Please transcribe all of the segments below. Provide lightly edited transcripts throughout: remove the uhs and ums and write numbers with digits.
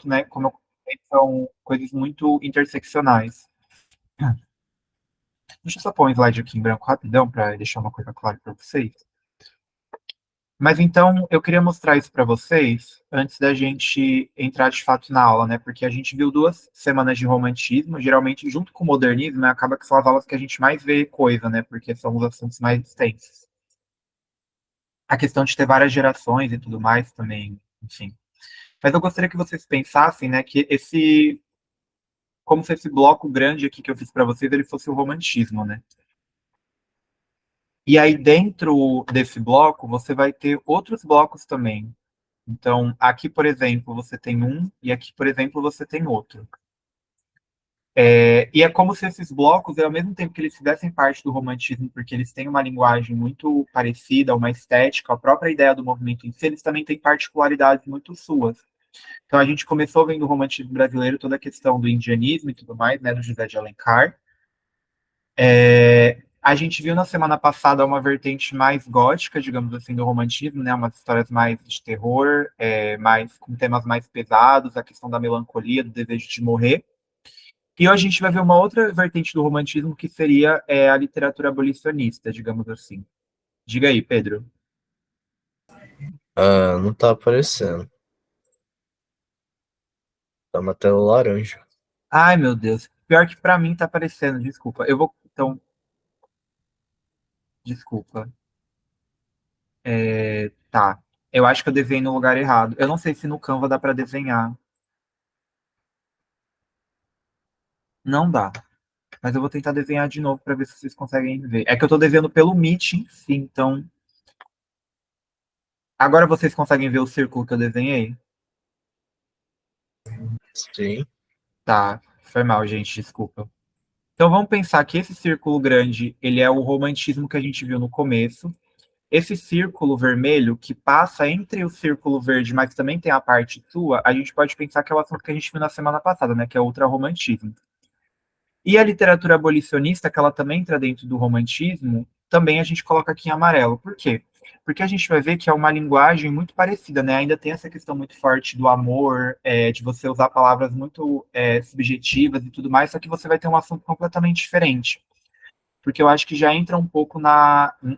muito, né, como eu comentei, são coisas muito interseccionais. Deixa eu só pôr um slide aqui em branco rapidão para deixar uma coisa clara para vocês. Mas então, eu queria mostrar isso para vocês antes da gente entrar de fato na aula, né? Porque a gente viu 2 semanas de romantismo, geralmente junto com o modernismo, né? Acaba que são as aulas que a gente mais vê coisa, né? Porque são os assuntos mais extensos. A questão de ter várias gerações e tudo mais também, enfim. Mas eu gostaria que vocês pensassem, né, que como se esse bloco grande aqui que eu fiz para vocês, ele fosse o romantismo, né? E aí dentro desse bloco, você vai ter outros blocos também. Então, aqui, por exemplo, você tem um, e aqui, por exemplo, você tem outro. E é como se esses blocos, ao mesmo tempo que eles fizessem parte do romantismo, porque eles têm uma linguagem muito parecida, uma estética, a própria ideia do movimento em si, eles também têm particularidades muito suas. Então, a gente começou vendo o romantismo brasileiro, toda a questão do indianismo e tudo mais, né, do José de Alencar. A gente viu na semana passada uma vertente mais gótica, digamos assim, do romantismo, né? Umas histórias mais de terror, mais com temas mais pesados, a questão da melancolia, do desejo de morrer. E hoje a gente vai ver uma outra vertente do romantismo que seria a literatura abolicionista, digamos assim. Diga aí, Pedro. Ah, não tá aparecendo. Tá uma tela laranja. Ai, meu Deus. Pior que pra mim tá aparecendo, desculpa. Eu vou, então, desculpa. Tá. Eu acho que eu desenhei no lugar errado. Eu não sei se no Canva dá pra desenhar. Não dá. Mas eu vou tentar desenhar de novo para ver se vocês conseguem ver. É que eu estou desenhando pelo Meet em si, então. Agora vocês conseguem ver o círculo que eu desenhei? Sim. Tá, foi mal, gente, desculpa. Então vamos pensar que esse círculo grande, ele é o romantismo que a gente viu no começo. Esse círculo vermelho, que passa entre o círculo verde, mas também tem a parte sua, a gente pode pensar que é o assunto que a gente viu na semana passada, né? Que é o ultrarromantismo. E a literatura abolicionista, que ela também entra dentro do romantismo, também a gente coloca aqui em amarelo. Por quê? Porque a gente vai ver que é uma linguagem muito parecida, né? Ainda tem essa questão muito forte do amor, de você usar palavras muito subjetivas e tudo mais, só que você vai ter um assunto completamente diferente. Porque eu acho que já entra um pouco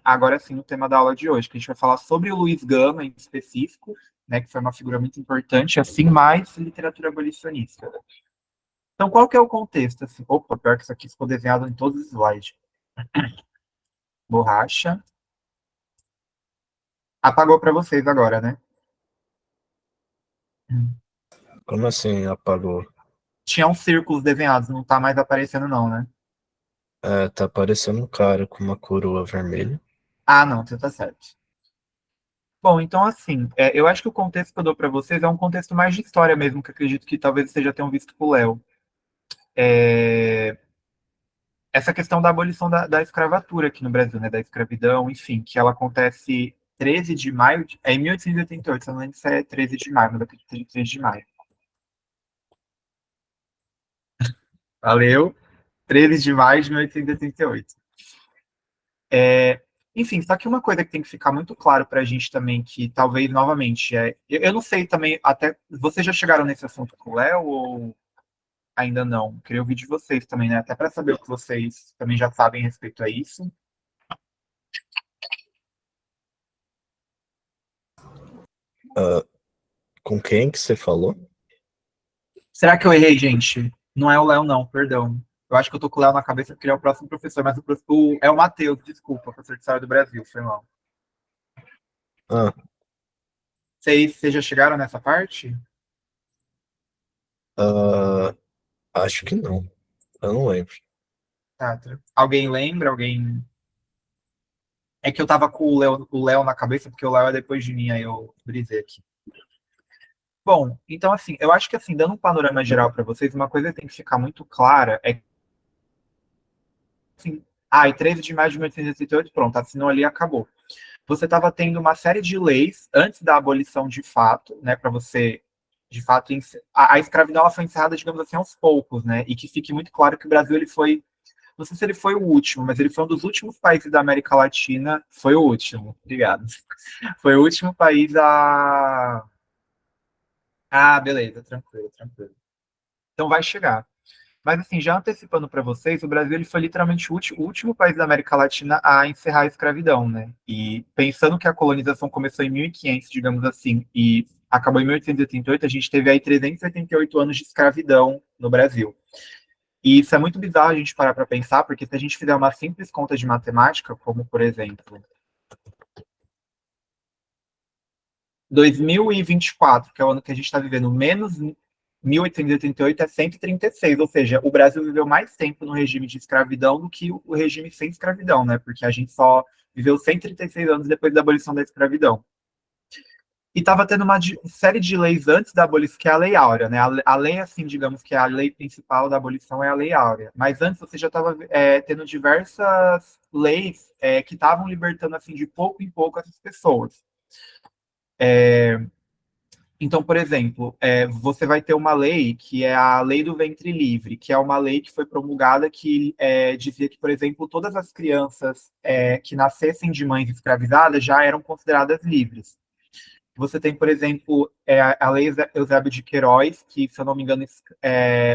agora sim, no tema da aula de hoje, que a gente vai falar sobre o Luiz Gama em específico, né? Que foi uma figura muito importante, assim, mais literatura abolicionista. Então, qual que é o contexto? Assim? Opa, pior que isso aqui ficou desenhado em todos os slides. Borracha. Apagou para vocês agora, né? Como assim apagou? Tinham círculos desenhados, não tá mais aparecendo não, né? É, tá aparecendo um cara com uma coroa vermelha. Ah, não, você tá certo. Bom, então assim, eu acho que o contexto que eu dou para vocês é um contexto mais de história mesmo, que eu acredito que talvez vocês já tenham visto com o Léo. É, essa questão da abolição da escravatura aqui no Brasil, né? Da escravidão, enfim, que ela acontece 13 de maio, em 1888, se eu não lembro se é 13 de maio, mas eu acredito que seja 13 de maio. Valeu. 13 de maio de 1888. É, enfim, só que uma coisa que tem que ficar muito claro para a gente também, que talvez, novamente, eu não sei também, até, vocês já chegaram nesse assunto com o Léo ou ainda não? Queria ouvir de vocês também, né? Até para saber o que vocês também já sabem a respeito a isso. Ah, com quem que você falou? Será que eu errei, gente? Não é o Léo, não, perdão. Eu acho que eu tô com o Léo na cabeça porque ele é o próximo professor, mas é o Matheus, desculpa, professor de História do Brasil, foi mal. Ah, Vocês já chegaram nessa parte? ah, acho que não. Eu não lembro. Tá, alguém lembra? Alguém. É que eu tava com o Léo na cabeça, porque o Léo é depois de mim, aí eu brisei aqui. Bom, então assim, eu acho que assim, dando um panorama geral para vocês, uma coisa que tem que ficar muito clara é que assim, e 13 de maio de 1888, pronto, assinou ali e acabou. Você estava tendo uma série de leis antes da abolição de fato, né, para você, de fato, a escravidão ela foi encerrada, digamos assim, aos poucos, né, e que fique muito claro que o Brasil ele foi, não sei se ele foi o último, mas ele foi um dos últimos países da América Latina, foi o último, obrigado. Foi o último país Ah, beleza, tranquilo, tranquilo. Então vai chegar. Mas assim, já antecipando para vocês, o Brasil ele foi literalmente o último país da América Latina a encerrar a escravidão, né? E pensando que a colonização começou em 1500, digamos assim, e acabou em 1888, a gente teve aí 388 anos de escravidão no Brasil. E isso é muito bizarro a gente parar para pensar, porque se a gente fizer uma simples conta de matemática, como por exemplo, 2024, que é o ano que a gente está vivendo, menos 1888 é 136, ou seja, o Brasil viveu mais tempo no regime de escravidão do que o regime sem escravidão, né? Porque a gente só viveu 136 anos depois da abolição da escravidão. E estava tendo uma série de leis antes da abolição, que é a Lei Áurea, né? A lei, assim, digamos que a lei principal da abolição é a Lei Áurea. Mas antes você já estava tendo diversas leis que estavam libertando, assim, de pouco em pouco essas pessoas. Então, por exemplo, você vai ter uma lei que é a Lei do Ventre Livre, que é uma lei que foi promulgada que dizia que, por exemplo, todas as crianças que nascessem de mães escravizadas já eram consideradas livres. Você tem, por exemplo, a Lei Eusébio de Queiroz, que, se eu não me engano,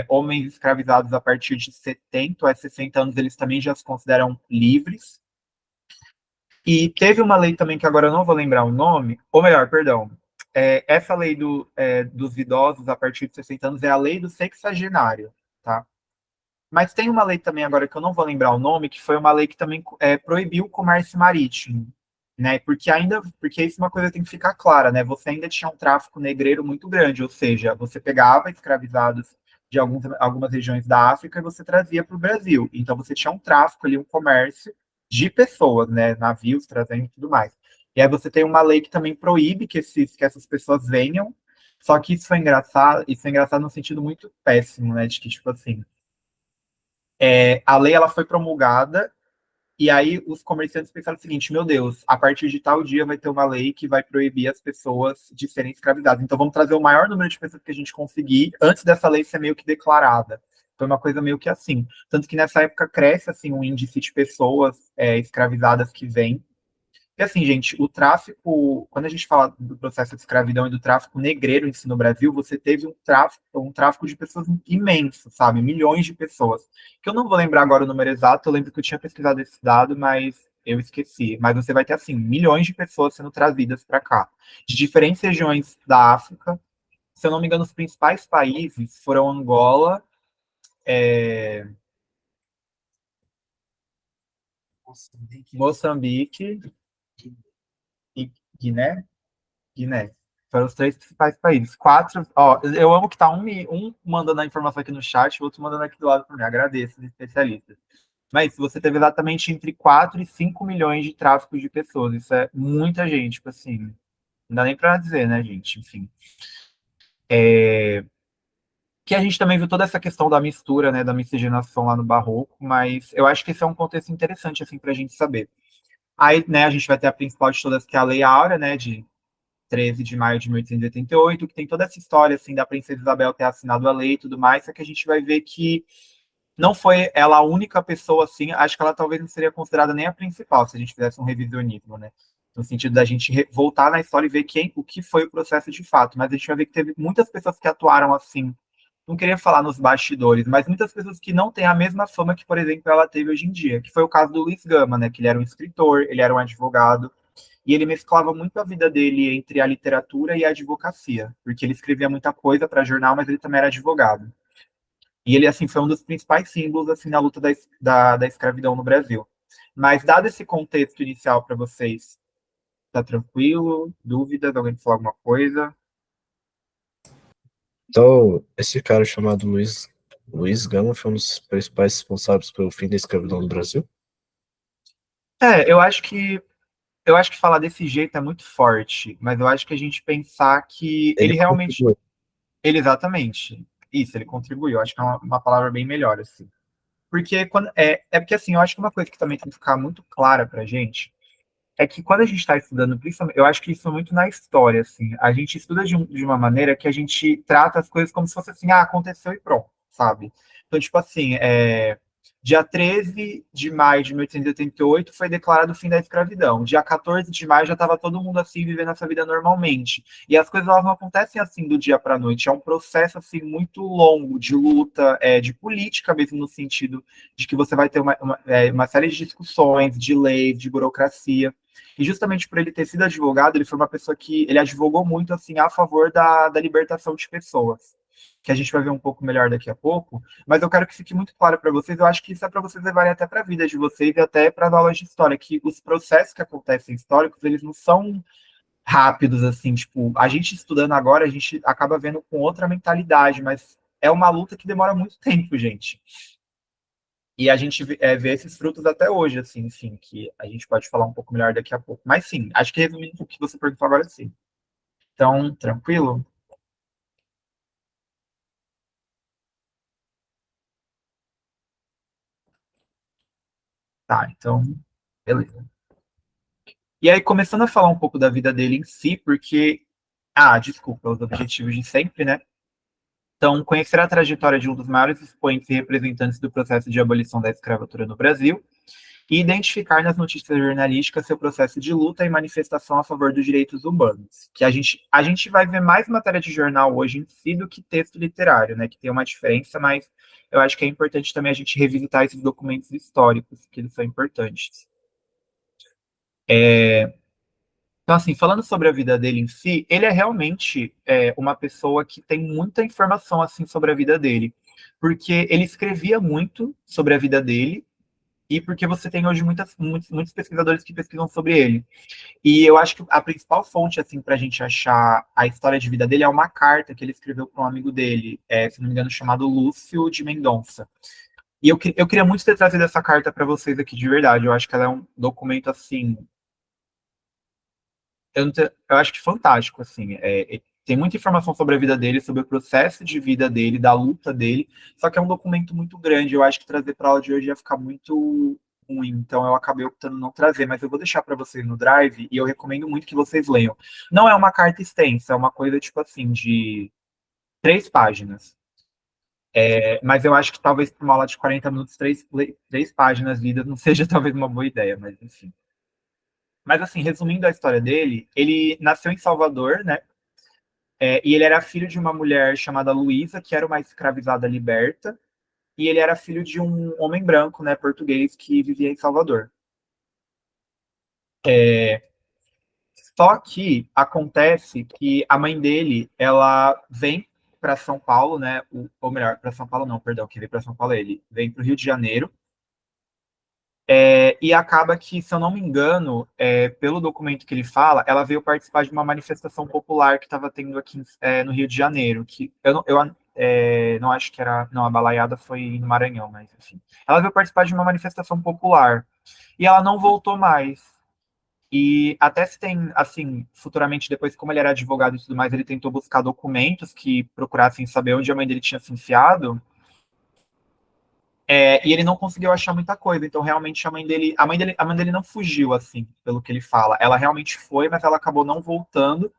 homens escravizados a partir de 70 a 60 anos, eles também já se consideram livres. E teve uma lei também que agora eu não vou lembrar o nome, ou melhor, perdão. Essa lei dos idosos a partir de 60 anos é a lei do sexagenário, tá? Mas tem uma lei também agora que eu não vou lembrar o nome, que foi uma lei que também proibiu o comércio marítimo, né? Porque isso é uma coisa que tem que ficar clara, né? Você ainda tinha um tráfico negreiro muito grande, ou seja, você pegava escravizados de algumas regiões da África e você trazia para o Brasil. Então você tinha um tráfico ali, um comércio de pessoas, né? Navios trazendo e tudo mais. E aí você tem uma lei que também proíbe que essas pessoas venham. Só que isso é engraçado no sentido muito péssimo, né? De que, tipo assim, a lei ela foi promulgada e aí os comerciantes pensaram o seguinte: meu Deus, a partir de tal dia vai ter uma lei que vai proibir as pessoas de serem escravizadas. Então vamos trazer o maior número de pessoas que a gente conseguir antes dessa lei ser meio que declarada. Foi uma coisa meio que assim. Tanto que nessa época cresce assim um índice de pessoas escravizadas que vêm. E assim, gente, o tráfico, quando a gente fala do processo de escravidão e do tráfico negreiro em si no Brasil, você teve um tráfico de pessoas imenso, sabe? Milhões de pessoas. Que eu não vou lembrar agora o número exato, eu lembro que eu tinha pesquisado esse dado, mas eu esqueci. Mas você vai ter, assim, milhões de pessoas sendo trazidas para cá, de diferentes regiões da África. Se eu não me engano, os principais países foram Angola, Moçambique e Guiné. Guiné. Foram os três principais países. Quatro. Ó, eu amo que tá um mandando a informação aqui no chat, o outro mandando aqui do lado para mim. Agradeço os especialistas. Mas você teve exatamente entre 4 e 5 milhões de tráficos de pessoas. Isso é muita gente, tipo assim. Não dá nem para dizer, né, gente? Enfim. Que a gente também viu toda essa questão da mistura, né, da miscigenação lá no Barroco, mas eu acho que esse é um contexto interessante, assim, para a gente saber. Aí, né, a gente vai ter a principal de todas, que é a Lei Áurea, né, de 13 de maio de 1888, que tem toda essa história assim da princesa Isabel ter assinado a lei e tudo mais, só que a gente vai ver que não foi ela a única pessoa assim, acho que ela talvez não seria considerada nem a principal se a gente fizesse um revisionismo, né? No sentido da gente voltar na história e ver o que foi o processo de fato, mas a gente vai ver que teve muitas pessoas que atuaram assim, não queria falar nos bastidores, mas muitas pessoas que não têm a mesma fama que, por exemplo, ela teve hoje em dia, que foi o caso do Luiz Gama, né? Que ele era um escritor, ele era um advogado, e ele mesclava muito a vida dele entre a literatura e a advocacia, porque ele escrevia muita coisa para jornal, mas ele também era advogado. E ele, assim, foi um dos principais símbolos, assim, na luta da escravidão no Brasil. Mas, dado esse contexto inicial para vocês, tá tranquilo? Dúvidas? Alguém quer falar alguma coisa? Então, esse cara chamado Luiz Gama foi um dos principais responsáveis pelo fim da escravidão no Brasil. Eu acho que falar desse jeito é muito forte, mas eu acho que a gente pensar que Ele ele realmente, contribuiu. ele exatamente, isso, ele contribuiu. Eu acho que é uma palavra bem melhor, assim. Porque porque assim, eu acho que uma coisa que também tem que ficar muito clara pra gente é que quando a gente está estudando, principalmente, eu acho que isso é muito na história, assim, a gente estuda de uma maneira que a gente trata as coisas como se fosse assim, aconteceu e pronto, sabe? Então, tipo assim, Dia 13 de maio de 1888 foi declarado o fim da escravidão. Dia 14 de maio já estava todo mundo assim vivendo essa vida normalmente. E as coisas elas não acontecem assim do dia para a noite. É um processo assim muito longo de luta, de política mesmo no sentido de que você vai ter uma série de discussões, de leis, de burocracia. E justamente por ele ter sido advogado, ele foi uma pessoa que ele advogou muito assim a favor da libertação de pessoas, que a gente vai ver um pouco melhor daqui a pouco, mas eu quero que fique muito claro para vocês, eu acho que isso é para vocês levarem até para a vida de vocês e até para as aulas de história, que os processos que acontecem históricos, eles não são rápidos, assim, tipo, a gente estudando agora, a gente acaba vendo com outra mentalidade, mas é uma luta que demora muito tempo, gente. E a gente vê esses frutos até hoje, assim, enfim, que a gente pode falar um pouco melhor daqui a pouco. Mas sim, acho que resumindo o que você perguntou agora, sim. Então, tranquilo? Tá, então, beleza. E aí, começando a falar um pouco da vida dele em si, porque. Ah, desculpa, os objetivos de sempre, né? Então, conhecer a trajetória de um dos maiores expoentes e representantes do processo de abolição da escravatura no Brasil e identificar nas notícias jornalísticas seu processo de luta e manifestação a favor dos direitos humanos. Que a gente vai ver mais matéria de jornal hoje em si do que texto literário, né? Que tem uma diferença, mas eu acho que é importante também a gente revisitar esses documentos históricos, que eles são importantes. Então, assim, falando sobre a vida dele em si, ele é realmente uma pessoa que tem muita informação assim sobre a vida dele, porque ele escrevia muito sobre a vida dele e porque você tem hoje muitos pesquisadores que pesquisam sobre ele. E eu acho que a principal fonte assim para a gente achar a história de vida dele é uma carta que ele escreveu para um amigo dele, se não me engano, chamado Lúcio de Mendonça. E eu queria muito ter trazido essa carta para vocês aqui de verdade. Eu acho que ela é um documento assim eu acho que fantástico, assim. Tem muita informação sobre a vida dele, sobre o processo de vida dele, da luta dele, só que é um documento muito grande. Eu acho que trazer para a aula de hoje ia ficar muito ruim, então eu acabei optando não trazer, mas eu vou deixar para vocês no Drive e eu recomendo muito que vocês leiam. Não é uma carta extensa, é uma coisa tipo assim, de 3 páginas. Mas eu acho que talvez para uma aula de 40 minutos, 3 páginas lidas não seja talvez uma boa ideia, mas enfim. Mas assim, resumindo a história dele, ele nasceu em Salvador, né? E ele era filho de uma mulher chamada Luísa, que era uma escravizada liberta, e ele era filho de um homem branco, né, português, que vivia em Salvador. Só que acontece que a mãe dele, ela vem para São Paulo, né, ou melhor, para São Paulo não, perdão, quem vem para São Paulo é ele, vem para o Rio de Janeiro, e acaba que, se eu não me engano, pelo documento que ele fala, ela veio participar de uma manifestação popular que estava tendo aqui no Rio de Janeiro, que não acho que era. Não, a balaiada foi no Maranhão, mas enfim. Ela veio participar de uma manifestação popular e ela não voltou mais. E até se tem, assim, futuramente, depois, como ele era advogado e tudo mais, ele tentou buscar documentos que procurassem saber onde a mãe dele tinha se enfiado. E ele não conseguiu achar muita coisa. Então, realmente, a mãe dele não fugiu, assim, pelo que ele fala. Ela realmente foi, mas ela acabou não voltando.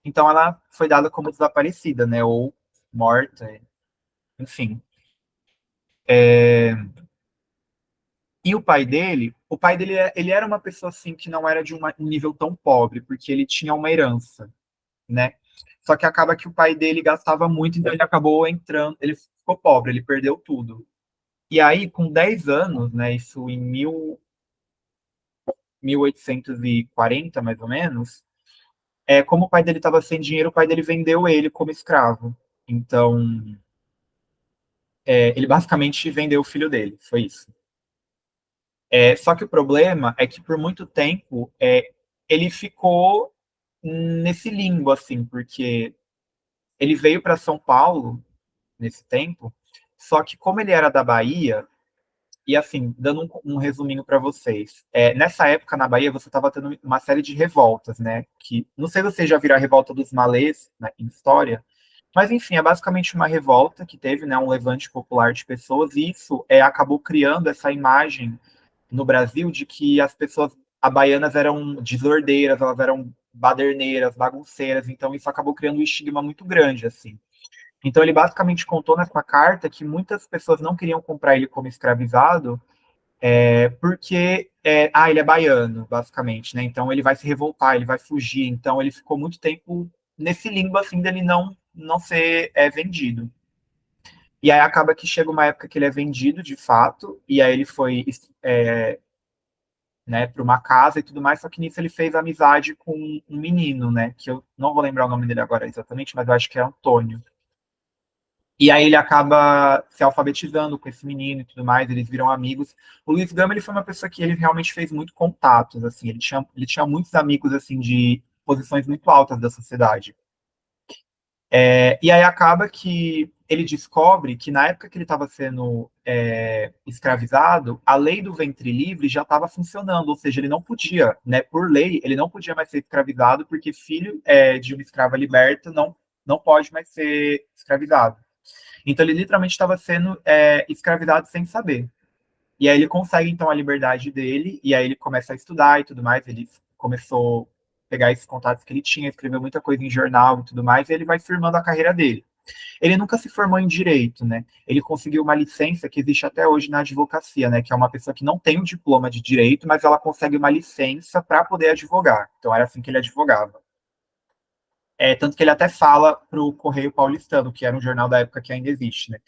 Então, ela foi dada como desaparecida, né? Ou morta, enfim. E o pai dele, ele era uma pessoa, assim, que não era de um nível tão pobre, porque ele tinha uma herança, né? Só que acaba que o pai dele gastava muito, então ele acabou entrando, ele ficou pobre, ele perdeu tudo. E aí, com 10 anos, né, isso em 1840, mais ou menos, como o pai dele estava sem dinheiro, o pai dele vendeu ele como escravo. Então, ele basicamente vendeu o filho dele, foi isso. Só que o problema é que por muito tempo ele ficou nesse limbo, assim, porque ele veio para São Paulo nesse tempo, só que como ele era da Bahia, e assim, dando um resuminho para vocês, nessa época na Bahia você estava tendo uma série de revoltas, né? Que não sei se vocês já viram a revolta dos malês, né, em história, mas enfim, é basicamente uma revolta que teve, né, um levante popular de pessoas, e isso acabou criando essa imagem no Brasil de que as pessoas baianas eram desordeiras, elas eram baderneiras, bagunceiras, então isso acabou criando um estigma muito grande, assim. Então ele basicamente contou nessa carta que muitas pessoas não queriam comprar ele como escravizado, porque ele é baiano, basicamente, né? Então ele vai se revoltar, ele vai fugir. Então ele ficou muito tempo nesse limbo assim dele não ser vendido. E aí acaba que chega uma época que ele é vendido de fato, e aí ele foi né, para uma casa e tudo mais, só que nisso ele fez amizade com um menino, né? Que eu não vou lembrar o nome dele agora exatamente, mas eu acho que é Antônio. E aí ele acaba se alfabetizando com esse menino e tudo mais, eles viram amigos. O Luiz Gama, ele foi uma pessoa que ele realmente fez muito contatos, assim, ele tinha muitos amigos, assim, de posições muito altas da sociedade. E aí acaba que ele descobre que na época que ele estava sendo escravizado, a lei do ventre livre já estava funcionando, ou seja, ele não podia, né, por lei, ele não podia mais ser escravizado, porque filho de uma escrava liberta não pode mais ser escravizado. Então ele literalmente estava sendo escravizado sem saber. E aí ele consegue então a liberdade dele, e aí ele começa a estudar e tudo mais, ele começou a pegar esses contatos que ele tinha, escreveu muita coisa em jornal e tudo mais, e ele vai firmando a carreira dele. Ele nunca se formou em direito, né? Ele conseguiu uma licença que existe até hoje na advocacia, né? Que é uma pessoa que não tem um diploma de direito, mas ela consegue uma licença para poder advogar. Então era assim que ele advogava. Tanto que ele até fala para o Correio Paulistano, que era um jornal da época que ainda existe, né?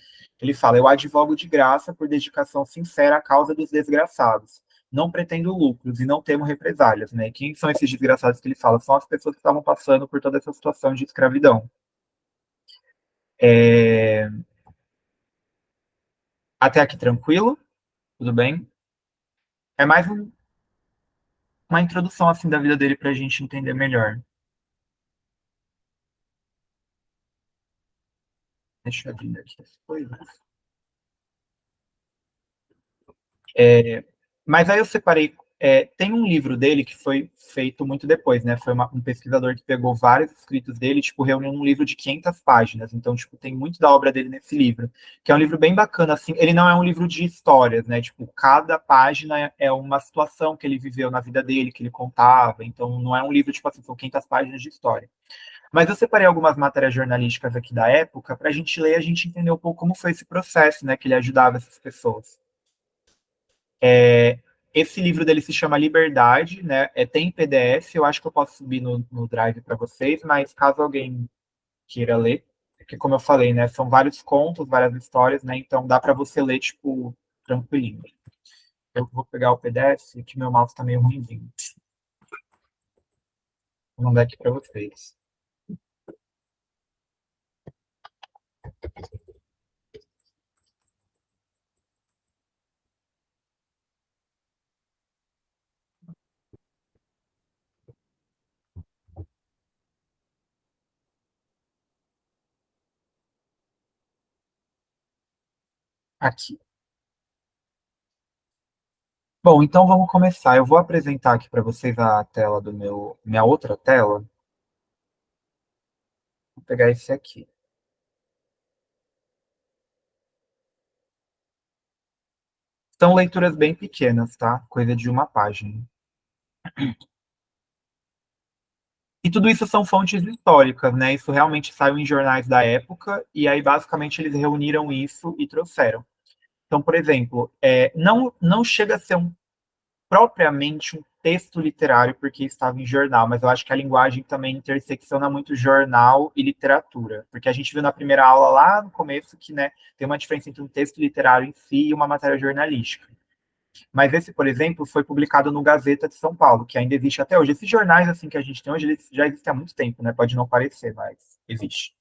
Ele fala: eu advogo de graça por dedicação sincera à causa dos desgraçados. Não pretendo lucros e não temo represálias, né? Quem são esses desgraçados que ele fala? São as pessoas que estavam passando por toda essa situação de escravidão. É... Até aqui tranquilo? Tudo bem? É mais uma introdução assim da vida dele para a gente entender melhor. Deixa eu abrir aqui as coisas. Mas aí eu separei. Tem um livro dele que foi feito muito depois, né? Foi um pesquisador que pegou vários escritos dele, tipo, reuniu num livro de 500 páginas. Então, tipo, tem muito da obra dele nesse livro, que é um livro bem bacana, assim. Ele não é um livro de histórias, né? Tipo, cada página é uma situação que ele viveu na vida dele, que ele contava. Então, não é um livro, tipo assim, são 500 páginas de história. Mas eu separei algumas matérias jornalísticas aqui da época para a gente ler e a gente entender um pouco como foi esse processo, né? Que ele ajudava essas pessoas. É, Esse livro dele se chama Liberdade, né? Tem PDF, eu acho que eu posso subir no Drive para vocês, mas caso alguém queira ler, porque como eu falei, né, são vários contos, várias histórias, né? Então dá para você ler tipo tranquilinho. Eu vou pegar o PDF, que meu mouse está meio ruimzinho. Vou mandar aqui para vocês. Aqui. Bom, então vamos começar. Eu vou apresentar aqui para vocês a tela minha outra tela. Vou pegar esse aqui. São leituras bem pequenas, tá? Coisa de uma página. E tudo isso são fontes históricas, né? Isso realmente saiu em jornais da época, e aí basicamente eles reuniram isso e trouxeram. Então, por exemplo, não chega a ser propriamente um texto literário, porque estava em jornal, mas eu acho que a linguagem também intersecciona muito jornal e literatura, porque a gente viu na primeira aula lá no começo que, né, tem uma diferença entre um texto literário em si e uma matéria jornalística. Mas esse, por exemplo, foi publicado no Gazeta de São Paulo, que ainda existe até hoje. Esses jornais assim que a gente tem hoje, eles já existem há muito tempo, né? Pode não parecer, mas existe.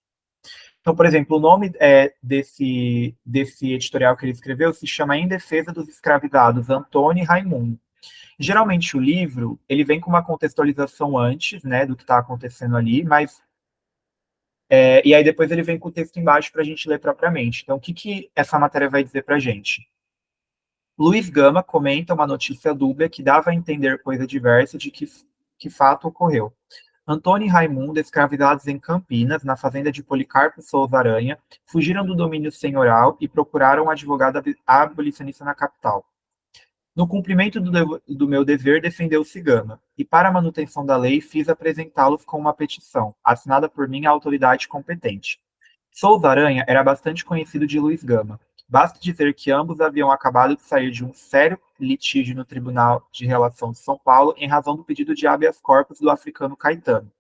Então, por exemplo, o nome desse editorial que ele escreveu se chama Em Defesa dos Escravizados, Antônio e Raimundo. Geralmente o livro, ele vem com uma contextualização antes, né, do que está acontecendo ali, mas e aí depois ele vem com o texto embaixo para a gente ler propriamente. Então, o que essa matéria vai dizer para a gente? Luiz Gama comenta uma notícia dúbia que dava a entender coisa diversa de que fato ocorreu. Antônio e Raimundo, escravizados em Campinas, na fazenda de Policarpo Souza Aranha, fugiram do domínio senhoral e procuraram um advogado abolicionista na capital. No cumprimento do meu dever, defendeu-se Gama, e para a manutenção da lei, fiz apresentá-los com uma petição, assinada por mim à autoridade competente. Souza Aranha era bastante conhecido de Luiz Gama. Basta dizer que ambos haviam acabado de sair de um sério litígio no Tribunal de Relação de São Paulo em razão do pedido de habeas corpus do africano Caetano.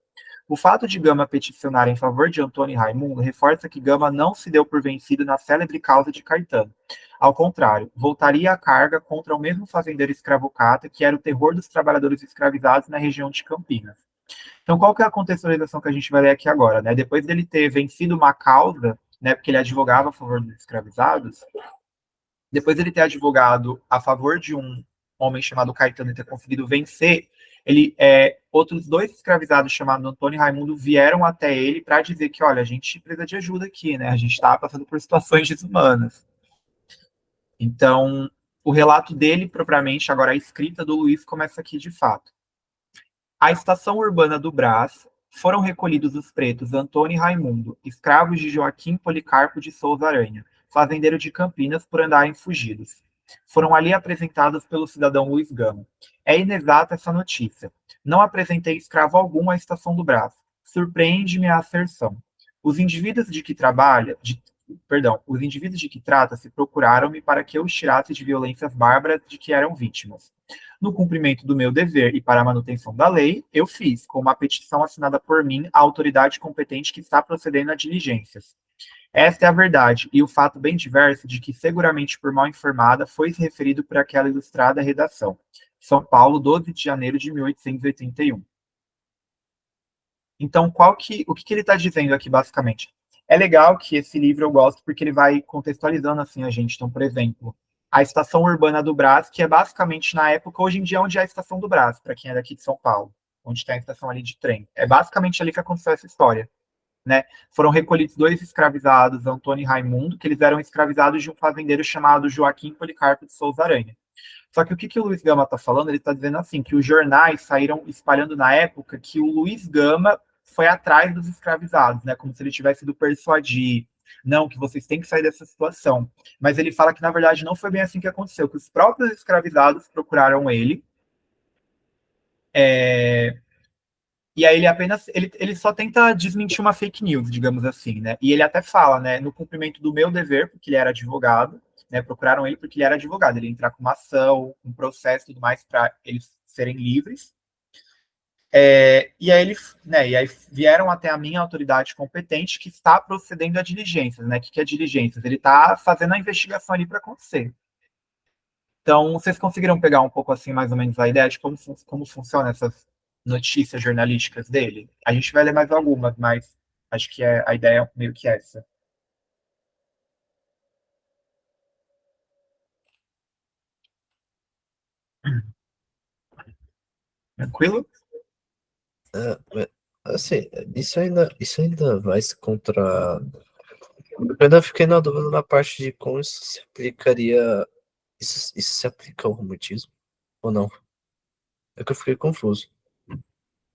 O fato de Gama peticionar em favor de Antônio Raimundo reforça que Gama não se deu por vencido na célebre causa de Caetano. Ao contrário, voltaria à carga contra o mesmo fazendeiro escravocrata que era o terror dos trabalhadores escravizados na região de Campinas. Então, qual que é a contextualização que a gente vai ler aqui agora? Né? Depois dele ter vencido uma causa, né, porque ele advogava a favor dos escravizados, depois dele ter advogado a favor de um homem chamado Caetano e ter conseguido vencer, outros dois escravizados chamados Antônio e Raimundo vieram até ele para dizer que, olha, a gente precisa de ajuda aqui, né? A gente está passando por situações desumanas. Então, o relato dele, propriamente, agora a escrita do Luiz começa aqui de fato. À estação urbana do Brás, foram recolhidos os pretos Antônio e Raimundo, escravos de Joaquim Policarpo de Souza Aranha, fazendeiro de Campinas, por andarem fugidos. Foram ali apresentados pelo cidadão Luiz Gama. É inexata essa notícia. Não apresentei escravo algum à estação do Brás. Surpreende-me a asserção. Os indivíduos de que trabalha, os indivíduos de que trata-se procuraram-me para que eu os tirasse de violências bárbaras de que eram vítimas. No cumprimento do meu dever e para a manutenção da lei, eu fiz, com uma petição assinada por mim, a autoridade competente que está procedendo a diligências. Esta é a verdade, e o fato bem diverso de que, seguramente por mal informada, foi referido por aquela ilustrada redação. São Paulo, 12 de janeiro de 1881. Então, o que ele está dizendo aqui, basicamente? É legal que esse livro eu gosto porque ele vai contextualizando assim a gente. Então, por exemplo, a estação urbana do Brás, que é basicamente na época, hoje em dia, onde é a estação do Brás, para quem é daqui de São Paulo, onde tem a estação ali de trem. É basicamente ali que aconteceu essa história. Né? Foram recolhidos dois escravizados, Antônio e Raimundo, que eles eram escravizados de um fazendeiro chamado Joaquim Policarpo de Souza Aranha. Só que o que o Luiz Gama está falando? Ele está dizendo assim, que os jornais saíram espalhando na época que o Luiz Gama foi atrás dos escravizados, né? Como se ele tivesse sido persuadir, não, que vocês têm que sair dessa situação. Mas ele fala que, na verdade, não foi bem assim que aconteceu, que os próprios escravizados procuraram ele, e aí ele só tenta desmentir uma fake news, digamos assim, né? E ele até fala, né, no cumprimento do meu dever, porque ele era advogado, né? Procuraram ele porque ele era advogado, ele ia entrar com uma ação, um processo e tudo mais para eles serem livres. E aí vieram até a minha autoridade competente que está procedendo a diligências, né? O que é diligências? Ele está fazendo a investigação ali para acontecer. Então, vocês conseguiram pegar um pouco assim, mais ou menos, a ideia de como funciona essas notícias jornalísticas dele? A gente vai ler mais algumas, mas acho que a ideia é meio que essa. Tranquilo? É, assim, isso ainda vai se contra. Eu ainda fiquei na dúvida na parte de como isso se aplicaria. Isso se aplica ao romantismo ou não? É que eu fiquei confuso.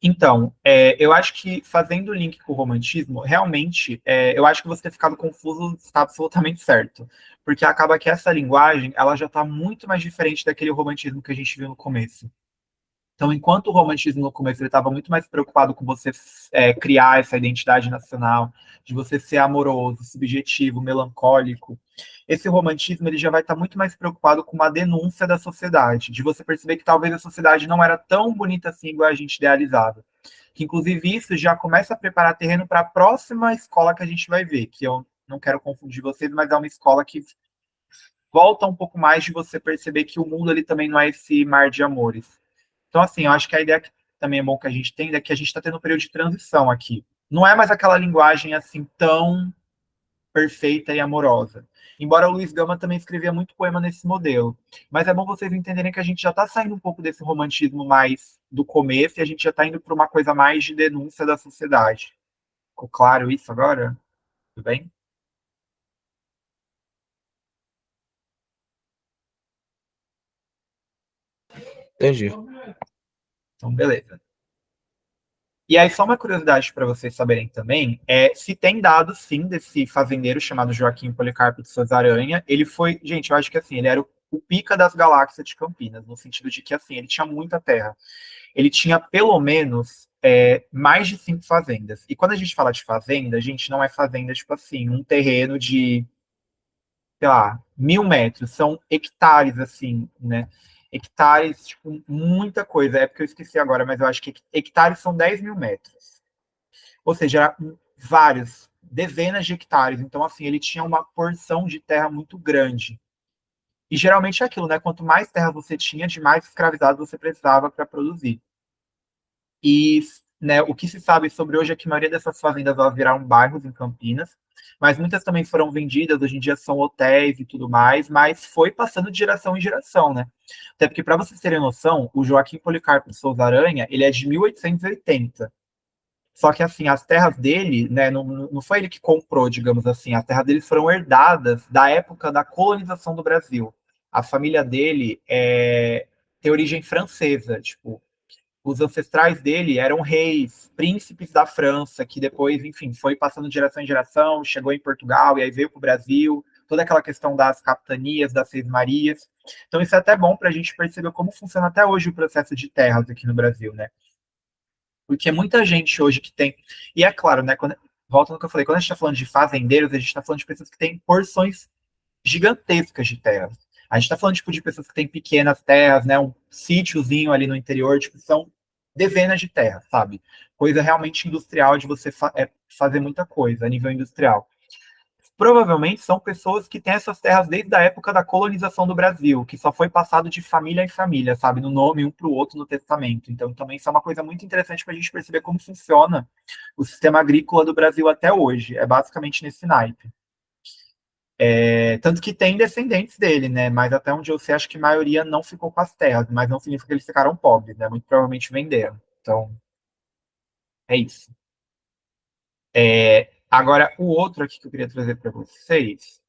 Então, eu acho que fazendo o link com o romantismo, realmente, eu acho que você ter ficado confuso está absolutamente certo. Porque acaba que essa linguagem, ela já está muito mais diferente daquele romantismo que a gente viu no começo. Então, enquanto o romantismo no começo ele estava muito mais preocupado com você criar essa identidade nacional, de você ser amoroso, subjetivo, melancólico, esse romantismo ele já vai estar muito mais preocupado com uma denúncia da sociedade, de você perceber que talvez a sociedade não era tão bonita assim igual a gente idealizava. Que inclusive isso já começa a preparar terreno para a próxima escola que a gente vai ver, que eu não quero confundir vocês, mas é uma escola que volta um pouco mais de você perceber que o mundo ele também não é esse mar de amores. Então, assim, eu acho que a ideia que também é bom que a gente tem é que a gente está tendo um período de transição aqui. Não é mais aquela linguagem assim tão perfeita e amorosa. Embora o Luiz Gama também escrevia muito poema nesse modelo. Mas é bom vocês entenderem que a gente já está saindo um pouco desse romantismo mais do começo e a gente já está indo para uma coisa mais de denúncia da sociedade. Ficou claro isso agora? Tudo bem? Entendi. Então, beleza. E aí, só uma curiosidade para vocês saberem também, se tem dados, sim, desse fazendeiro chamado Joaquim Policarpo de Souza Aranha. Ele foi, gente, eu acho que assim, ele era o pica das galáxias de Campinas, no sentido de que, assim, ele tinha muita terra. Ele tinha, pelo menos, mais de 5 fazendas. E quando a gente fala de fazenda, a gente não é fazenda, tipo assim, um terreno de, sei lá, 1.000 metros, são hectares, assim, né? Hectares, tipo, muita coisa. É porque eu esqueci agora, mas eu acho que hectares são 10.000 metros. Ou seja, vários, dezenas de hectares. Então, assim, ele tinha uma porção de terra muito grande. E geralmente é aquilo, né? Quanto mais terra você tinha, de mais escravizado você precisava para produzir. E, né, o que se sabe sobre hoje é que a maioria dessas fazendas elas viraram bairros em Campinas, mas muitas também foram vendidas, hoje em dia são hotéis e tudo mais, mas foi passando de geração em geração, né? Até porque, para vocês terem noção, o Joaquim Policarpo de Souza Aranha, ele é de 1880. Só que, assim, as terras dele, né, não foi ele que comprou, digamos assim, as terras dele foram herdadas da época da colonização do Brasil. A família dele tem origem francesa, tipo, os ancestrais dele eram reis, príncipes da França, que depois, enfim, foi passando de geração em geração, chegou em Portugal e aí veio para o Brasil, toda aquela questão das capitanias, das seis marias. Então isso é até bom para a gente perceber como funciona até hoje o processo de terras aqui no Brasil, né? Porque muita gente hoje que tem. E é claro, né? Volta no que eu falei, quando a gente está falando de fazendeiros, a gente está falando de pessoas que têm porções gigantescas de terras. A gente está falando tipo, de pessoas que têm pequenas terras, né? Um sítiozinho ali no interior, tipo, são dezenas de terras, sabe? Coisa realmente industrial de você fazer muita coisa a nível industrial. Provavelmente são pessoas que têm essas terras desde a época da colonização do Brasil, que só foi passado de família em família, sabe, no nome um para o outro no testamento. Então, também isso é uma coisa muito interessante para a gente perceber como funciona o sistema agrícola do Brasil até hoje. É basicamente nesse naipe. Tanto que tem descendentes dele, né? Mas até onde eu sei, acho que a maioria não ficou com as terras, mas não significa que eles ficaram pobres, né? Muito provavelmente venderam. Então, é isso. Agora, o outro aqui que eu queria trazer para vocês,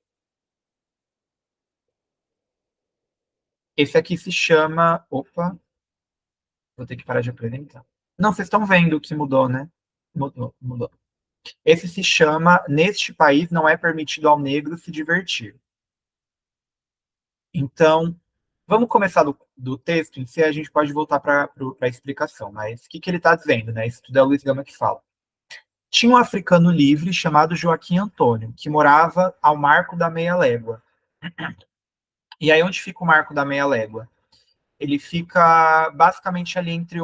esse aqui se chama. Opa, vou ter que parar de apresentar. Não, vocês estão vendo que mudou, né? Mudou, mudou. Esse se chama Neste País Não É Permitido ao Negro Se Divertir. Então, vamos começar do texto em si, a gente pode voltar para a explicação, mas o que ele está dizendo, né? Isso tudo é o Luiz Gama que fala. Tinha um africano livre chamado Joaquim Antônio, que morava ao Marco da Meia Légua. E aí, onde fica o Marco da Meia Légua? Ele fica basicamente ali entre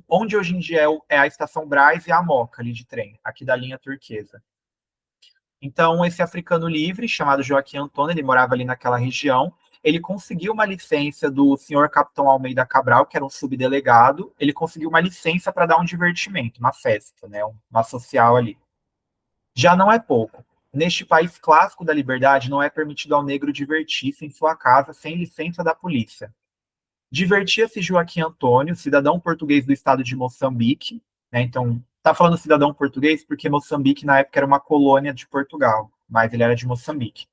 onde hoje em dia é a Estação Brás e a Moca, ali de trem, aqui da linha turquesa. Então, esse africano livre, chamado Joaquim Antônio, ele morava ali naquela região, ele conseguiu uma licença do senhor Capitão Almeida Cabral, que era um subdelegado, ele conseguiu uma licença para dar um divertimento, uma festa, né, uma social ali. Já não é pouco. Neste país clássico da liberdade, não é permitido ao negro divertir-se em sua casa sem licença da polícia. Divertia-se Joaquim Antônio, cidadão português do estado de Moçambique, né? Então, tá falando cidadão português porque Moçambique na época era uma colônia de Portugal, mas ele era de Moçambique.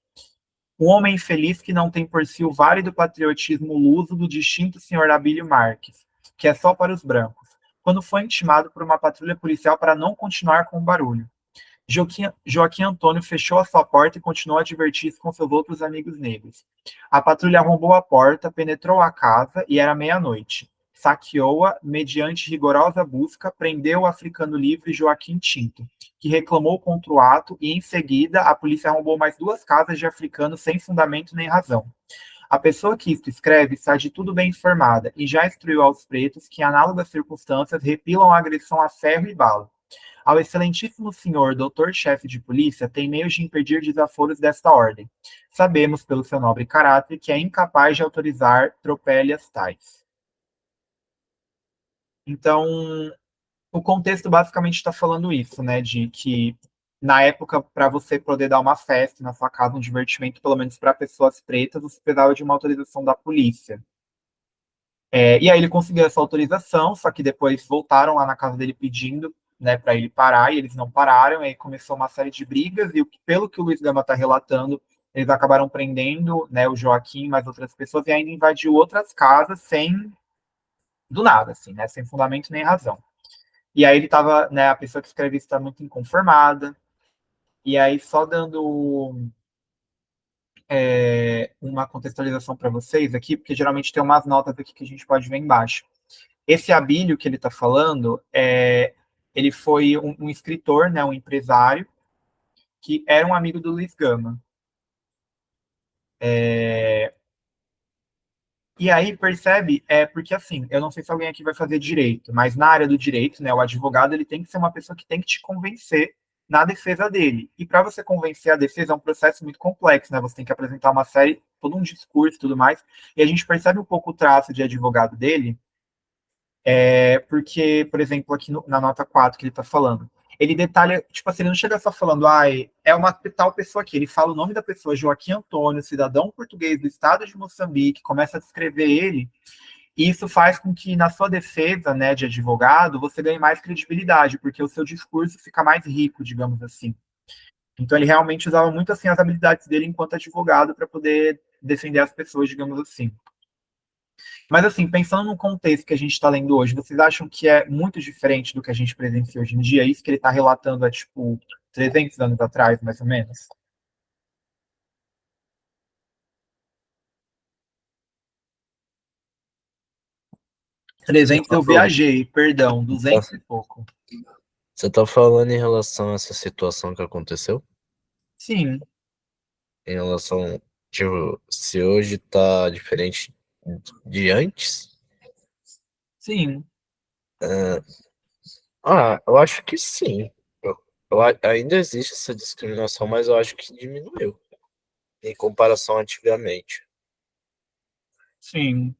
Um homem infeliz que não tem por si o válido patriotismo luso do distinto senhor Abílio Marques, que é só para os brancos, quando foi intimado por uma patrulha policial para não continuar com o barulho. Joaquim Antônio fechou a sua porta e continuou a divertir-se com seus outros amigos negros. A patrulha arrombou a porta, penetrou a casa e era meia-noite. Saqueou-a, mediante rigorosa busca, prendeu o africano livre Joaquim Tinto, que reclamou contra o ato e, em seguida, a polícia arrombou mais 2 casas de africanos sem fundamento nem razão. A pessoa que isto escreve está de tudo bem informada e já instruiu aos pretos que, em análogas circunstâncias, repilam a agressão a ferro e bala. Ao excelentíssimo senhor doutor-chefe de polícia, tem meios de impedir desaforos desta ordem. Sabemos, pelo seu nobre caráter, que é incapaz de autorizar tropélias tais. Então, o contexto basicamente está falando isso, né? De que, na época, para você poder dar uma festa na sua casa, um divertimento, pelo menos para pessoas pretas, você precisava de uma autorização da polícia. E aí ele conseguiu essa autorização, só que depois voltaram lá na casa dele pedindo, né, para ele parar, e eles não pararam, e aí começou uma série de brigas, e pelo que o Luiz Gama está relatando, eles acabaram prendendo, né, o Joaquim e mais outras pessoas, e ainda invadiu outras casas sem, do nada, assim, né, sem fundamento nem razão. E aí ele estava, né, a pessoa que escreve isso está muito inconformada, e aí só dando uma contextualização para vocês aqui, porque geralmente tem umas notas aqui que a gente pode ver embaixo. Esse Abílio que ele está falando, ele foi um escritor, né, um empresário, que era um amigo do Luiz Gama. E aí, percebe, porque assim, eu não sei se alguém aqui vai fazer direito, mas na área do direito, né, o advogado ele tem que ser uma pessoa que tem que te convencer na defesa dele. E para você convencer a defesa é um processo muito complexo, né? Você tem que apresentar uma série, todo um discurso e tudo mais. E a gente percebe um pouco o traço de advogado dele, porque, por exemplo, aqui na nota 4 que ele está falando, ele detalha, tipo assim, ele não chega só falando, é uma tal pessoa aqui, ele fala o nome da pessoa, Joaquim Antônio, cidadão português do estado de Moçambique, começa a descrever ele, e isso faz com que na sua defesa, né, de advogado, você ganhe mais credibilidade, porque o seu discurso fica mais rico, digamos assim. Então ele realmente usava muito assim as habilidades dele enquanto advogado para poder defender as pessoas, digamos assim. Mas, assim, pensando no contexto que a gente está lendo hoje, vocês acham que é muito diferente do que a gente presencia hoje em dia? Isso que ele está relatando é, tipo, 300 anos atrás, mais ou menos? 300 eu viajei, perdão, 200 e pouco. Você tá falando em relação a essa situação que aconteceu? Sim, Em relação, tipo, se hoje tá diferente de antes? sim. Eu acho que sim. Ainda existe essa discriminação, mas eu acho que diminuiu em comparação a antigamente. Sim.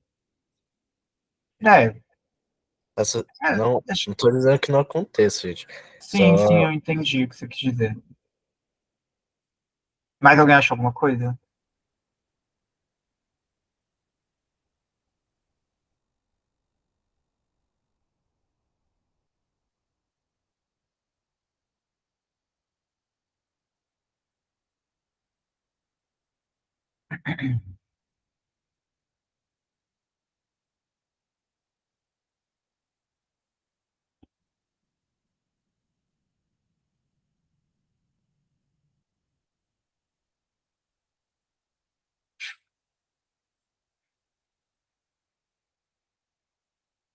É, é, Não, não tô dizendo que não aconteça, gente. sim, Só eu entendi o que você quis dizer. Mais alguém achou alguma coisa?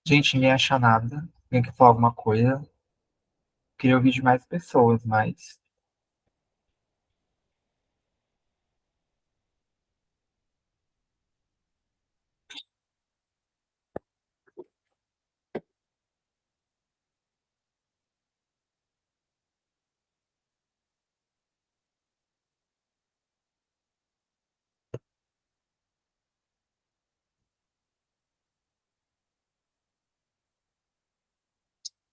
Gente, ninguém acha nada. Alguém quer falar alguma coisa? Queria ouvir de mais pessoas, mas...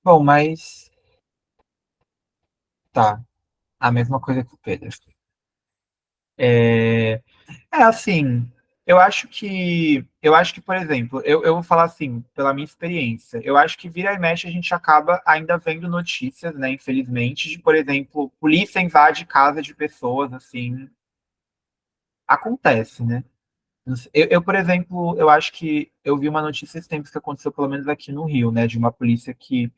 Bom, mas... Tá. A mesma coisa que o Pedro. É, assim, por exemplo, eu vou falar assim, pela minha experiência, eu acho que vira e mexe a gente acaba ainda vendo notícias, né, infelizmente, de, por exemplo, polícia invade casa de pessoas, assim, acontece, né? Por exemplo, eu acho que eu vi uma notícia esses tempos que aconteceu, pelo menos aqui no Rio, né, de uma polícia que,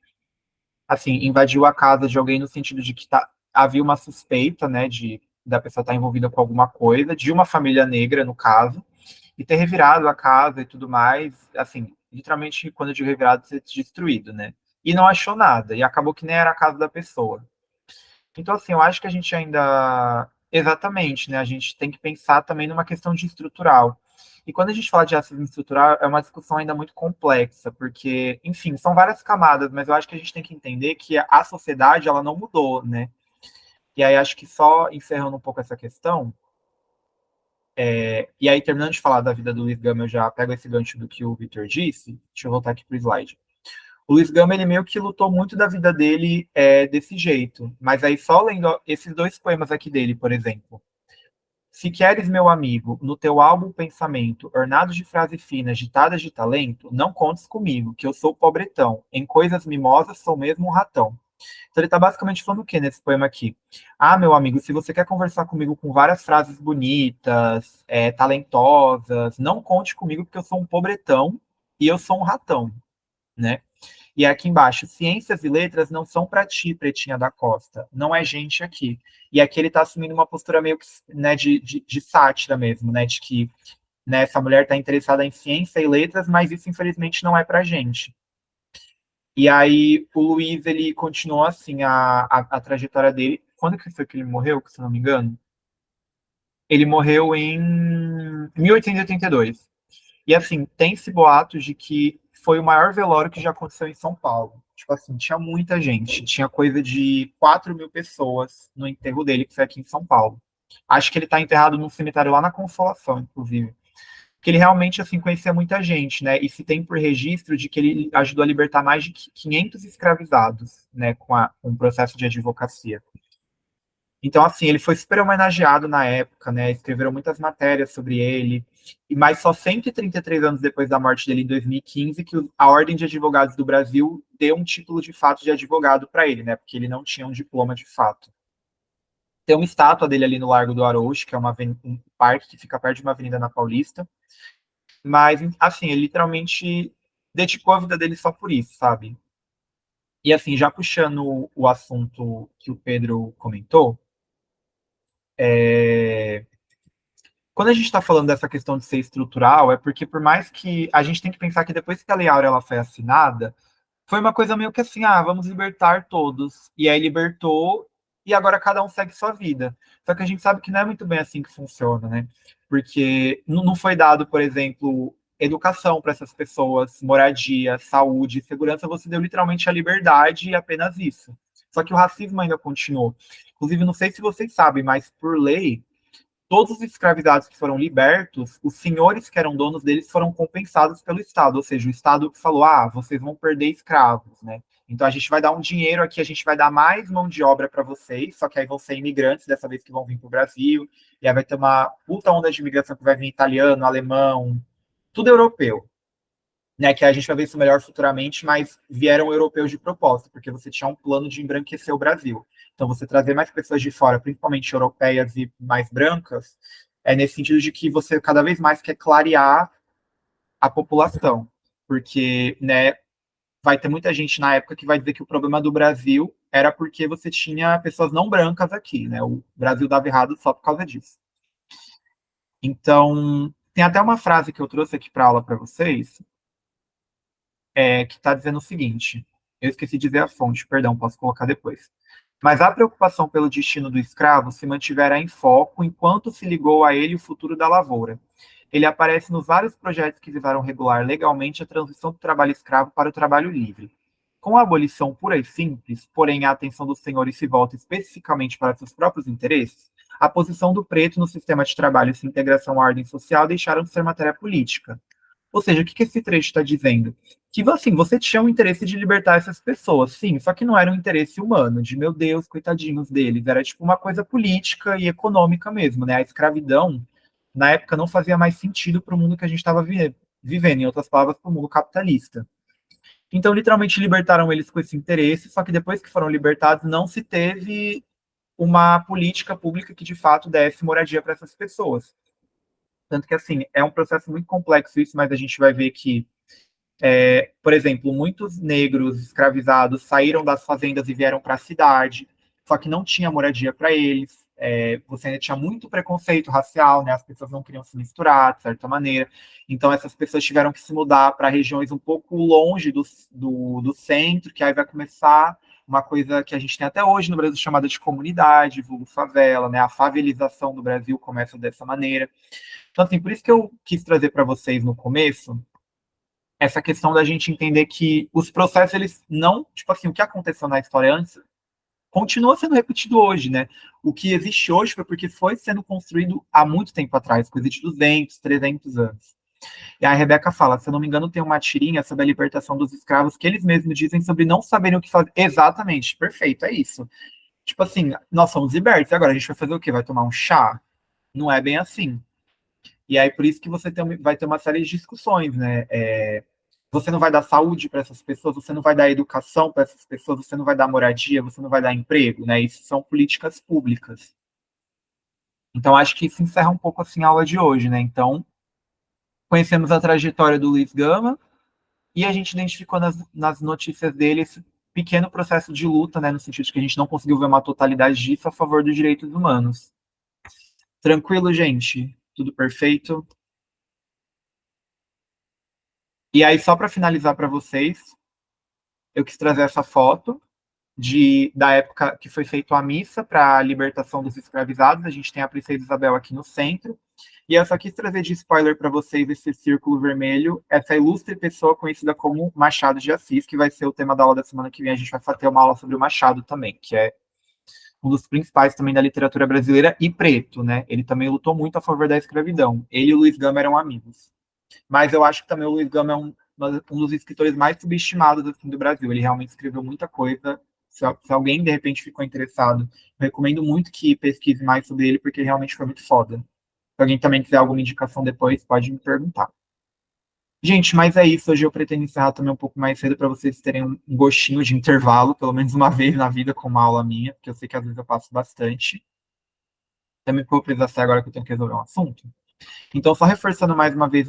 assim, invadiu a casa de alguém no sentido de que havia uma suspeita, né, da pessoa estar envolvida com alguma coisa, de uma família negra, no caso, e ter revirado a casa e tudo mais, assim, literalmente, quando eu digo revirado, ter destruído, né? E não achou nada, e acabou que nem era a casa da pessoa. Então, assim, eu acho que a gente ainda. Exatamente, né? A gente tem que pensar também numa questão de estrutural. E quando a gente fala de racismo estrutural, é uma discussão ainda muito complexa, porque, enfim, são várias camadas, mas eu acho que a gente tem que entender que a sociedade, ela não mudou, né? E aí, acho que só encerrando um pouco essa questão, e aí, terminando de falar da vida do Luiz Gama, eu já pego esse gancho do que o Victor disse. Deixa eu voltar aqui para o slide. O Luiz Gama, ele meio que lutou muito da vida dele desse jeito. Mas aí, só lendo esses dois poemas aqui dele, por exemplo. Se queres, meu amigo, no teu álbum pensamento, ornado de frases finas, ditadas de talento, não contes comigo, que eu sou pobretão. Em coisas mimosas sou mesmo um ratão. Então ele está basicamente falando o que nesse poema aqui? Ah, meu amigo, se você quer conversar comigo com várias frases bonitas, talentosas, não conte comigo porque eu sou um pobretão e eu sou um ratão, né? E aqui embaixo, ciências e letras não são para ti, pretinha da costa. Não é gente aqui. E aqui ele está assumindo uma postura meio que, né, de sátira mesmo, né? De que, né, essa mulher está interessada em ciência e letras, mas isso infelizmente não é para gente. E aí o Luiz, ele continuou assim a trajetória dele. Quando que foi que ele morreu, se não me engano? Ele morreu em 1882. E assim, tem-se boatos de que foi o maior velório que já aconteceu em São Paulo. Tipo assim, tinha muita gente. Tinha coisa de 4.000 pessoas no enterro dele, que foi aqui em São Paulo. Acho que ele está enterrado num cemitério lá na Consolação, inclusive. Que ele realmente, assim, conhecia muita gente, né? E se tem por registro de que ele ajudou a libertar mais de 500 escravizados, né? Com o processo de advocacia. Então, assim, ele foi super homenageado na época, né? Escreveram muitas matérias sobre ele. E mais só 133 anos depois da morte dele, em 2015, que a Ordem de Advogados do Brasil deu um título de fato de advogado para ele, né? Porque ele não tinha um diploma de fato. Tem uma estátua dele ali no Largo do Arouche, que é um parque que fica perto de uma avenida na Paulista. Mas, assim, ele literalmente dedicou a vida dele só por isso, sabe? E, assim, já puxando o assunto que o Pedro comentou, é, quando a gente está falando dessa questão de ser estrutural, é porque por mais que a gente tem que pensar que depois que a Lei Áurea ela foi assinada, foi uma coisa meio que assim, vamos libertar todos. E aí libertou, e agora cada um segue sua vida. Só que a gente sabe que não é muito bem assim que funciona, né? Porque não foi dado, por exemplo, educação para essas pessoas, moradia, saúde, segurança, você deu literalmente a liberdade e apenas isso. Só que o racismo ainda continuou. Inclusive, não sei se vocês sabem, mas por lei, todos os escravizados que foram libertos, os senhores que eram donos deles foram compensados pelo Estado, ou seja, o Estado falou, vocês vão perder escravos, né? Então a gente vai dar um dinheiro aqui, a gente vai dar mais mão de obra para vocês, só que aí vão ser imigrantes dessa vez que vão vir para o Brasil, e aí vai ter uma puta onda de imigração que vai vir italiano, alemão, tudo europeu, né, que a gente vai ver isso melhor futuramente, mas vieram europeus de propósito, porque você tinha um plano de embranquecer o Brasil. Então, você trazer mais pessoas de fora, principalmente europeias e mais brancas, é nesse sentido de que você cada vez mais quer clarear a população, porque, né, vai ter muita gente na época que vai dizer que o problema do Brasil era porque você tinha pessoas não brancas aqui, né? O Brasil dava errado só por causa disso. Então, tem até uma frase que eu trouxe aqui para aula para vocês, que está dizendo o seguinte: eu esqueci de dizer a fonte, perdão, posso colocar depois. Mas a preocupação pelo destino do escravo se mantivera em foco enquanto se ligou a ele o futuro da lavoura. Ele aparece nos vários projetos que visaram regular legalmente a transição do trabalho escravo para o trabalho livre. Com a abolição pura e simples, porém a atenção dos senhores se volta especificamente para seus próprios interesses, a posição do preto no sistema de trabalho e sua integração à ordem social deixaram de ser matéria política. Ou seja, o que esse trecho está dizendo? Que, assim, você tinha o interesse de libertar essas pessoas, sim, só que não era um interesse humano, de, meu Deus, coitadinhos deles, era tipo uma coisa política e econômica mesmo, né? A escravidão, na época, não fazia mais sentido para o mundo que a gente estava vivendo, em outras palavras, para o mundo capitalista. Então, literalmente, libertaram eles com esse interesse, só que depois que foram libertados, não se teve uma política pública que, de fato, desse moradia para essas pessoas. Tanto que, assim, é um processo muito complexo isso, mas a gente vai ver que, por exemplo, muitos negros escravizados saíram das fazendas e vieram para a cidade, só que não tinha moradia para eles. Você ainda tinha muito preconceito racial, né? As pessoas não queriam se misturar, de certa maneira. Então, essas pessoas tiveram que se mudar para regiões um pouco longe do centro, que aí vai começar uma coisa que a gente tem até hoje no Brasil chamada de comunidade, vulgo favela, né? A favelização do Brasil começa dessa maneira. Então, assim, por isso que eu quis trazer para vocês no começo essa questão da gente entender que os processos, eles não, tipo assim, o que aconteceu na história antes continua sendo repetido hoje, né? O que existe hoje foi porque foi sendo construído há muito tempo atrás, coisa de 200, 300 anos. E a Rebeca fala, se eu não me engano, tem uma tirinha sobre a libertação dos escravos que eles mesmos dizem sobre não saberem o que fazer. Exatamente, perfeito, é isso. Tipo assim, nós somos libertos, e agora a gente vai fazer o quê? Vai tomar um chá? Não é bem assim. E aí, por isso que você vai ter uma série de discussões, né? Você não vai dar saúde para essas pessoas, você não vai dar educação para essas pessoas, você não vai dar moradia, você não vai dar emprego, né? Isso são políticas públicas. Então, acho que isso encerra um pouco assim a aula de hoje, né? Então, conhecemos a trajetória do Luiz Gama e a gente identificou nas notícias dele esse pequeno processo de luta, né? No sentido de que a gente não conseguiu ver uma totalidade disso a favor dos direitos humanos. Tranquilo, gente? Tudo perfeito? E aí, só para finalizar para vocês, eu quis trazer essa foto da época que foi feita a missa para a libertação dos escravizados. A gente tem a Princesa Isabel aqui no centro. E eu só quis trazer de spoiler para vocês esse círculo vermelho, essa ilustre pessoa conhecida como Machado de Assis, que vai ser o tema da aula da semana que vem. A gente vai ter uma aula sobre o Machado também, que é um dos principais também da literatura brasileira e preto, né? Ele também lutou muito a favor da escravidão. Ele e o Luiz Gama eram amigos. Mas eu acho que também o Luiz Gama é um dos escritores mais subestimados assim, do Brasil. Ele realmente escreveu muita coisa. Se alguém, de repente, ficou interessado, eu recomendo muito que pesquise mais sobre ele, porque ele realmente foi muito foda. Se alguém também quiser alguma indicação depois, pode me perguntar. Gente, mas é isso. Hoje eu pretendo encerrar também um pouco mais cedo para vocês terem um gostinho de intervalo, pelo menos uma vez na vida com uma aula minha, porque eu sei que às vezes eu passo bastante. Também porque eu vou precisar sair agora que eu tenho que resolver um assunto. Então, só reforçando mais uma vez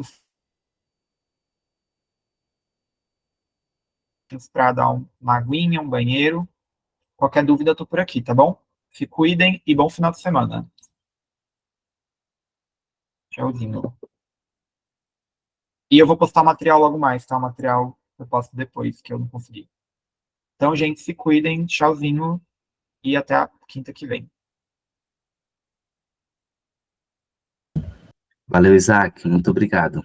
para dar uma aguinha, um banheiro. Qualquer dúvida, eu tô por aqui, tá bom? Se cuidem e bom final de semana. Tchauzinho. E eu vou postar material logo mais, tá? O material eu posto depois, que eu não consegui. Então, gente, se cuidem. Tchauzinho e até a quinta que vem. Valeu, Isaac. Muito obrigado.